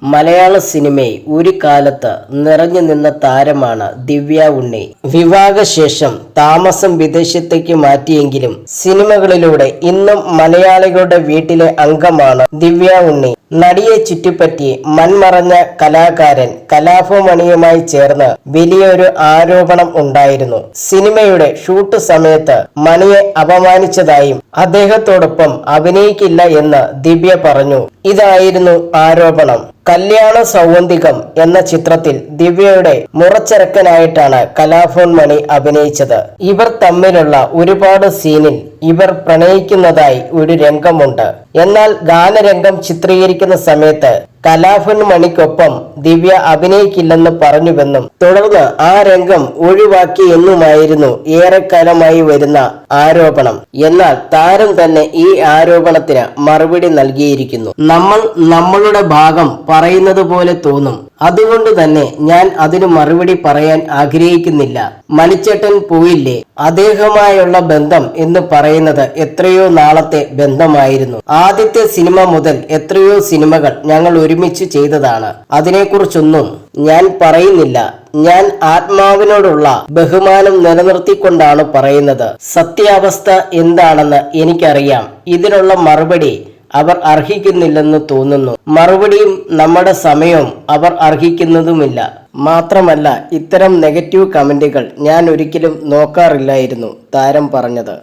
മലയാള സിനിമയിൽ ഒരു കാലത്ത് നിറഞ്ഞു നിന്ന താരമാണ് ദിവ്യ ഉണ്ണി. വിവാഹശേഷം താമസം വിദേശത്തേക്ക് മാറ്റിയെങ്കിലും സിനിമകളിലൂടെ ഇന്നും മലയാളികളുടെ വീട്ടിലെ അംഗമാണ് ദിവ്യ ഉണ്ണി. നടിയെ ചുറ്റിപ്പറ്റി മൺമറഞ്ഞ കലാകാരൻ കലാഭവമണിയുമായി ചേർന്ന് വലിയൊരു ആരോപണം ഉണ്ടായിരുന്നു. സിനിമയുടെ ഷൂട്ട് സമയത്ത് മണിയെ അപമാനിച്ചതായും അദ്ദേഹത്തോടൊപ്പം അഭിനയിക്കില്ല എന്ന് ദിവ്യ പറഞ്ഞു. ഇതായിരുന്നു ആരോപണം. കല്യാണ സൗഗന്ധികം എന്ന ചിത്രത്തിൽ ദിവ്യയുടെ മുറച്ചെറുക്കനായിട്ടാണ് കലാഭവൻ മണി അഭിനയിച്ചത്. ഇവർ തമ്മിലുള്ള ഒരുപാട് സീനിൽ ഇവർ പ്രണയിക്കുന്നതായി ഒരു രംഗമുണ്ട്. എന്നാൽ ഗാനരംഗം ചിത്രീകരിക്കുന്ന സമയത്ത് കലാഭവൻ മണിക്കൊപ്പം ദിവ്യ അഭിനയിക്കില്ലെന്ന് പറഞ്ഞുവെന്നും തുടർന്ന് ആ രംഗം ഒഴിവാക്കി എന്നുമായിരുന്നു ഏറെക്കാലമായി വരുന്ന ആരോപണം. എന്നാൽ താരം തന്നെ ഈ ആരോപണത്തിന് മറുപടി നൽകിയിരിക്കുന്നു. നമ്മൾ നമ്മളുടെ ഭാഗം പറയുന്നത് പോലെ തോന്നും, അതുകൊണ്ട് തന്നെ ഞാൻ അതിന് മറുപടി പറയാൻ ആഗ്രഹിക്കുന്നില്ല. മണിച്ചേട്ടൻ പോയില്ലേ, അദ്ദേഹമായുള്ള ബന്ധം എന്ന് പറയുന്നത് എത്രയോ നാളത്തെ ബന്ധമായിരുന്നു. ആദ്യത്തെ സിനിമ മുതൽ എത്രയോ സിനിമകൾ ഞങ്ങൾ ഒരുമിച്ച് ചെയ്തതാണ്. അതിനെക്കുറിച്ചൊന്നും ഞാൻ പറയുന്നില്ല. ഞാൻ ആത്മാവിനോടുള്ള ബഹുമാനം നിലനിർത്തിക്കൊണ്ടാണ് പറയുന്നത്. സത്യാവസ്ഥ എന്താണെന്ന് എനിക്കറിയാം. ഇതിനുള്ള മറുപടി അവർ അർഹിക്കുന്നില്ലെന്ന് തോന്നുന്നു. മറുപടിയും നമ്മുടെ സമയവും അവർ അർഹിക്കുന്നതുമില്ല. മാത്രമല്ല, ഇത്തരം നെഗറ്റീവ് കമന്റുകൾ ഞാൻ ഒരിക്കലും നോക്കാറില്ലായിരുന്നു താരം പറഞ്ഞത്.